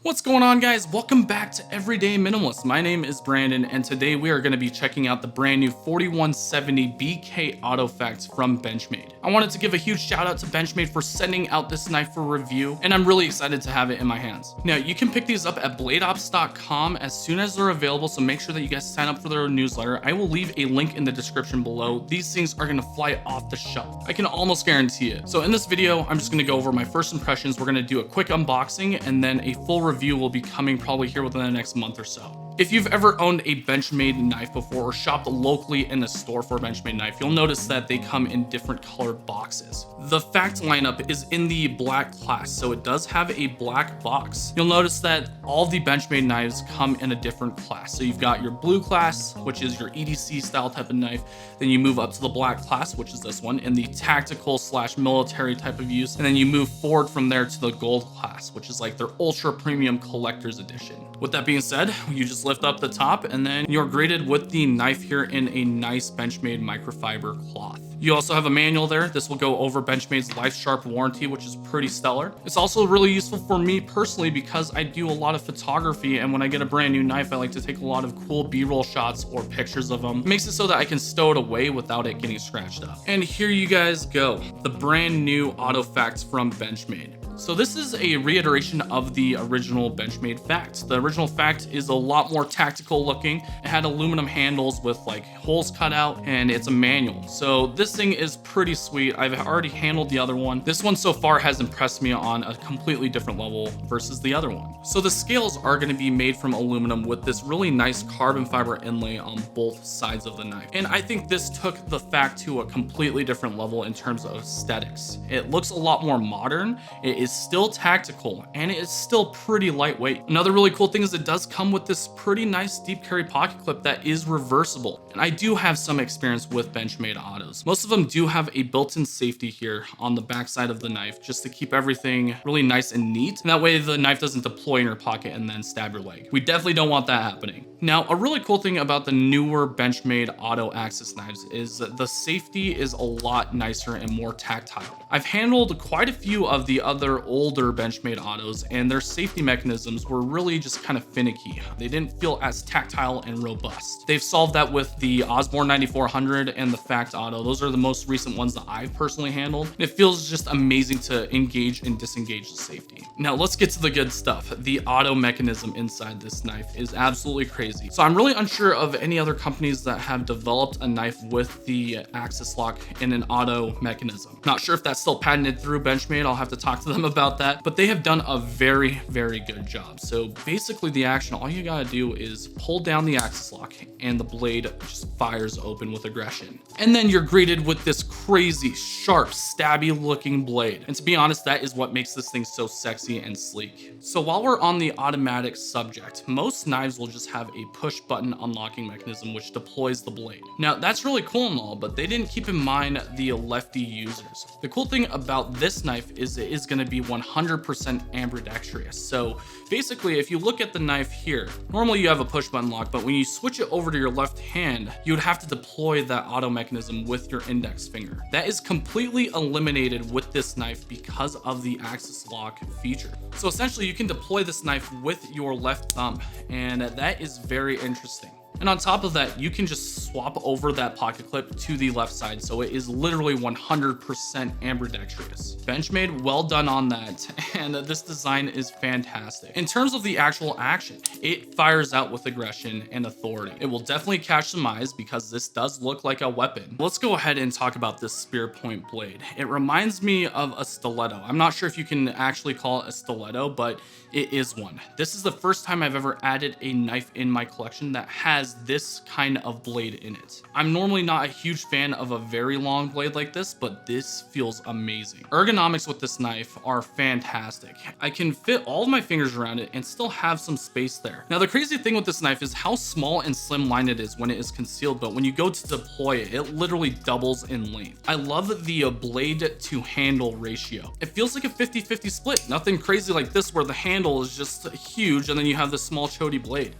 What's going on, guys? Welcome back to Everyday Minimalist. My name is Brandon, and today we are going to be checking out the brand new 4170 BK Auto Facts from Benchmade. I wanted to give a huge shout out to Benchmade for sending out this knife for review, and I'm really excited to have it in my hands. Now, you can pick these up at bladeops.com as soon as they're available, so make sure that you guys sign up for their newsletter. I will leave a link in the description below. These things are going to fly off the shelf. I can almost guarantee it. So in this video, I'm just going to go over my first impressions. We're going to do a quick unboxing, and then a full review will be coming probably here within the next month or so. If you've ever owned a Benchmade knife before or shopped locally in a store for a Benchmade knife, you'll notice that they come in different colored boxes. The Fact lineup is in the black class, so it does have a black box. You'll notice that all the Benchmade knives come in a different class. So you've got your blue class, which is your EDC style type of knife. Then you move up to the black class, which is this one, in the tactical / military type of use. And then you move forward from there to the gold class, which is like their ultra premium collector's edition. With that being said, you just lift up the top and then you're greeted with the knife here in a nice Benchmade microfiber cloth. You also have a manual there. This will go over Benchmade's Life Sharp warranty, which is pretty stellar. It's also really useful for me personally because I do a lot of photography, and when I get a brand new knife, I like to take a lot of cool B-roll shots or pictures of them. It makes it so that I can stow it away without it getting scratched up. And here you guys go, the brand new Auto Facts from Benchmade. So this is a reiteration of the original Benchmade Fact. The original Fact is a lot more tactical looking. It had aluminum handles with like holes cut out, and it's a manual. So this thing is pretty sweet. I've already handled the other one. This one so far has impressed me on a completely different level versus the other one. So the scales are going to be made from aluminum with this really nice carbon fiber inlay on both sides of the knife. And I think this took the Fact to a completely different level in terms of aesthetics. It looks a lot more modern. It is still tactical, and it is still pretty lightweight. Another really cool thing is it does come with this pretty nice deep carry pocket clip that is reversible. And I do have some experience with Benchmade autos. Most of them do have a built-in safety here on the back side of the knife just to keep everything really nice and neat. And that way the knife doesn't deploy in your pocket and then stab your leg. We definitely don't want that happening. Now, a really cool thing about the newer Benchmade auto access knives is that the safety is a lot nicer and more tactile. I've handled quite a few of the other older Benchmade autos, and their safety mechanisms were really just kind of finicky. They didn't feel as tactile and robust. They've solved that with the Osborne 9400 and the Fact Auto. Those are the most recent ones that I've personally handled. And it feels just amazing to engage and disengage the safety. Now let's get to the good stuff. The auto mechanism inside this knife is absolutely crazy. So I'm really unsure of any other companies that have developed a knife with the access lock in an auto mechanism. Not sure if that's still patented through Benchmade. I'll have to talk to them about that, but they have done a very, very good job. So basically the action, all you gotta do is pull down the access lock and the blade just fires open with aggression. And then you're greeted with this crazy, sharp, stabby looking blade. And to be honest, that is what makes this thing so sexy and sleek. So while we're on the automatic subject, most knives will just have a push button unlocking mechanism which deploys the blade. Now that's really cool and all, but they didn't keep in mind the lefty users. The cool thing about this knife is it is gonna be 100% ambidextrous. So basically, if you look at the knife here, normally you have a push button lock, but when you switch it over to your left hand, you would have to deploy that auto mechanism with your index finger. That is completely eliminated with this knife because of the access lock feature. So essentially you can deploy this knife with your left thumb, and that is very interesting. And on top of that, you can just swap over that pocket clip to the left side. So it is literally 100% ambidextrous. Benchmade, well done on that. And this design is fantastic. In terms of the actual action, it fires out with aggression and authority. It will definitely catch some eyes because this does look like a weapon. Let's go ahead and talk about this spear point blade. It reminds me of a stiletto. I'm not sure if you can actually call it a stiletto, but it is one. This is the first time I've ever added a knife in my collection that has this kind of blade in it. I'm normally not a huge fan of a very long blade like this, but this feels amazing. Ergonomics with this knife are fantastic. I can fit all of my fingers around it and still have some space there. Now the crazy thing with this knife is how small and slimline it is when it is concealed, but when you go to deploy it, it literally doubles in length. I love the blade to handle ratio. It feels like a 50-50 split. Nothing crazy like this where the handle is just huge and then you have this small chody blade.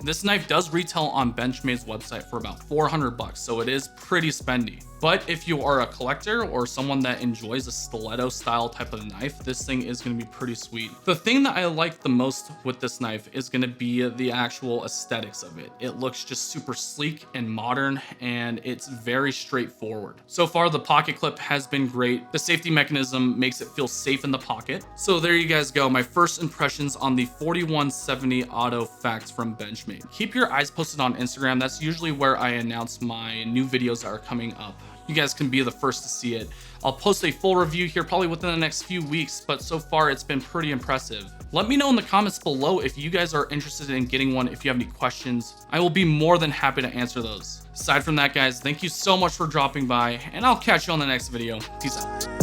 This knife does retail on Benchmade's website for about $400, so it is pretty spendy. But if you are a collector or someone that enjoys a stiletto style type of knife, this thing is going to be pretty sweet. The thing that I like the most with this knife is going to be the actual aesthetics of it. It looks just super sleek and modern, and it's very straightforward. So far, the pocket clip has been great. The safety mechanism makes it feel safe in the pocket. So there you guys go, my first impressions on the 4170 Auto Facts from Benchmade. Keep your eyes posted on Instagram. That's usually where I announce my new videos that are coming up. You guys can be the first to see it. I'll post a full review here probably within the next few weeks, but so far it's been pretty impressive. Let me know in the comments below if you guys are interested in getting one, if you have any questions. I will be more than happy to answer those. Aside from that, guys, thank you so much for dropping by, and I'll catch you on the next video. Peace out.